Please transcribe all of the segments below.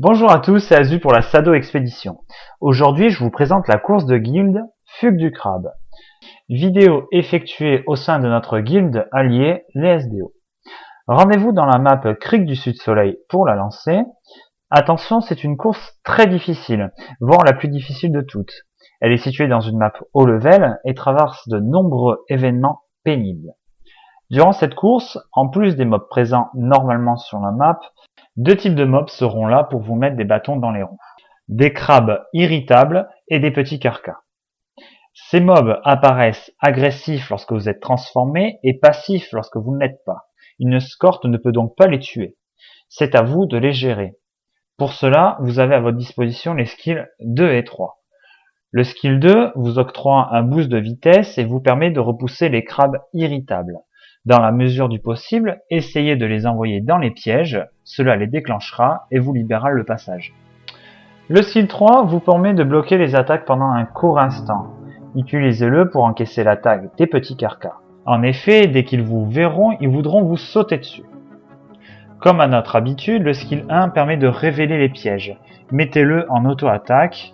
Bonjour à tous, c'est Azu pour la Sado Expédition. Aujourd'hui, je vous présente la course de guilde Fugue du Crabe. Vidéo effectuée au sein de notre guilde alliée, les SDO. Rendez-vous dans la map Crique du Sud-Soleil pour la lancer. Attention, c'est une course très difficile, voire la plus difficile de toutes. Elle est située dans une map haut level et traverse de nombreux événements pénibles. Durant cette course, en plus des mobs présents normalement sur la map, deux types de mobs seront là pour vous mettre des bâtons dans les roues. Des crabes irritables et des petits carcas. Ces mobs apparaissent agressifs lorsque vous êtes transformé et passifs lorsque vous ne l'êtes pas. Une escorte ne peut donc pas les tuer. C'est à vous de les gérer. Pour cela, vous avez à votre disposition les skills 2 et 3. Le skill 2 vous octroie un boost de vitesse et vous permet de repousser les crabes irritables. Dans la mesure du possible, essayez de les envoyer dans les pièges, cela les déclenchera et vous libérera le passage. Le skill 3 vous permet de bloquer les attaques pendant un court instant. Utilisez-le pour encaisser l'attaque des petits carcas. En effet, dès qu'ils vous verront, ils voudront vous sauter dessus. Comme à notre habitude, le skill 1 permet de révéler les pièges. Mettez-le en auto-attaque.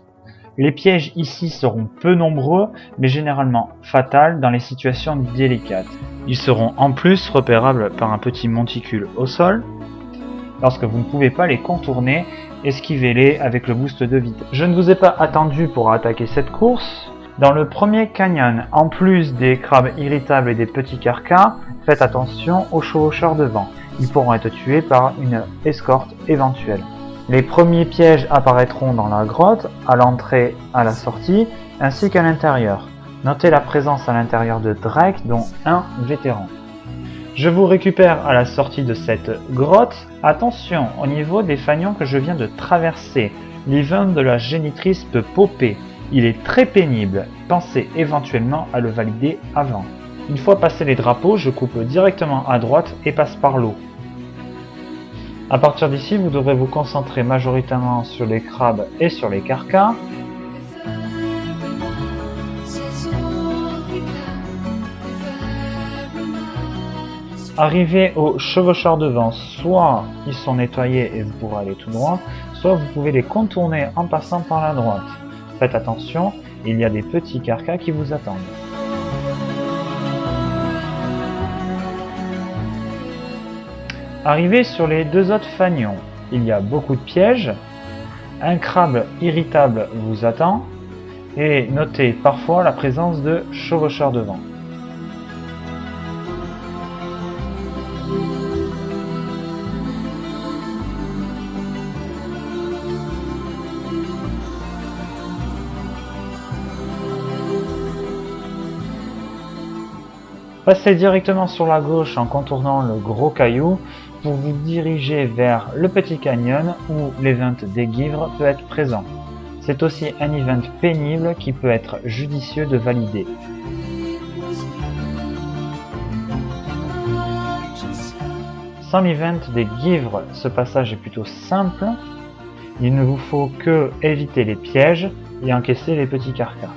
Les pièges ici seront peu nombreux, mais généralement fatals dans les situations délicates. Ils seront en plus repérables par un petit monticule au sol. Lorsque vous ne pouvez pas les contourner, esquivez-les avec le boost de vitesse. Je ne vous ai pas attendu pour attaquer cette course. Dans le premier canyon, en plus des crabes irritables et des petits carcas, faites attention aux chevaucheurs de vent. Ils pourront être tués par une escorte éventuelle. Les premiers pièges apparaîtront dans la grotte, à l'entrée, à la sortie, ainsi qu'à l'intérieur. Notez la présence à l'intérieur de Drake, dont un vétéran. Je vous récupère à la sortie de cette grotte. Attention, au niveau des fanions que je viens de traverser, l'event de la génitrice peut popper. Il est très pénible, pensez éventuellement à le valider avant. Une fois passé les drapeaux, je coupe directement à droite et passe par l'eau. À partir d'ici, vous devrez vous concentrer majoritairement sur les crabes et sur les carcas. Arrivé aux chevaucheurs de vent, soit ils sont nettoyés et vous pourrez aller tout droit, soit vous pouvez les contourner en passant par la droite. Faites attention, il y a des petits carcas qui vous attendent. Arrivé sur les deux autres fanions, il y a beaucoup de pièges, un crabe irritable vous attend, et notez parfois la présence de chevaucheurs de vent. Passez directement sur la gauche en contournant le gros caillou pour vous diriger vers le petit canyon où l'event des guivres peut être présent. C'est aussi un event pénible qui peut être judicieux de valider. Sans l'event des guivres, ce passage est plutôt simple. Il ne vous faut que éviter les pièges et encaisser les petits carcas.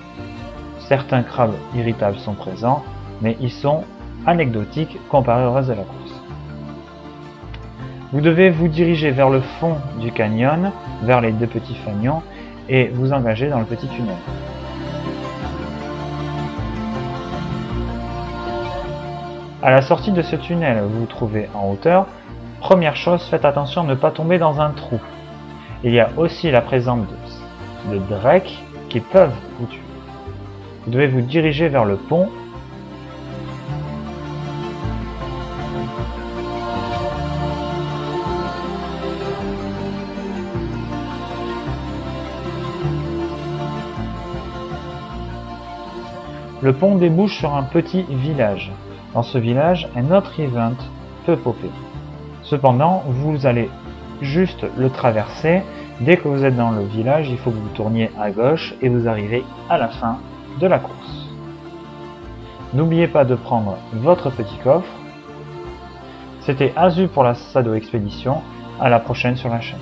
Certains crabes irritables sont présents, mais ils sont anecdotiques comparés au reste de la course. Vous devez vous diriger vers le fond du canyon, vers les deux petits fanions, et vous engager dans le petit tunnel. À la sortie de ce tunnel, vous vous trouvez en hauteur. Première chose, faites attention à ne pas tomber dans un trou. Il y a aussi la présence de Drake qui peuvent vous tuer. Vous devez vous diriger vers le pont. Le pont débouche sur un petit village. Dans ce village, un autre event peut popper. Cependant, vous allez juste le traverser. Dès que vous êtes dans le village, il faut que vous tourniez à gauche et vous arrivez à la fin de la course. N'oubliez pas de prendre votre petit coffre. C'était Azu pour la Sado Expédition. À la prochaine sur la chaîne.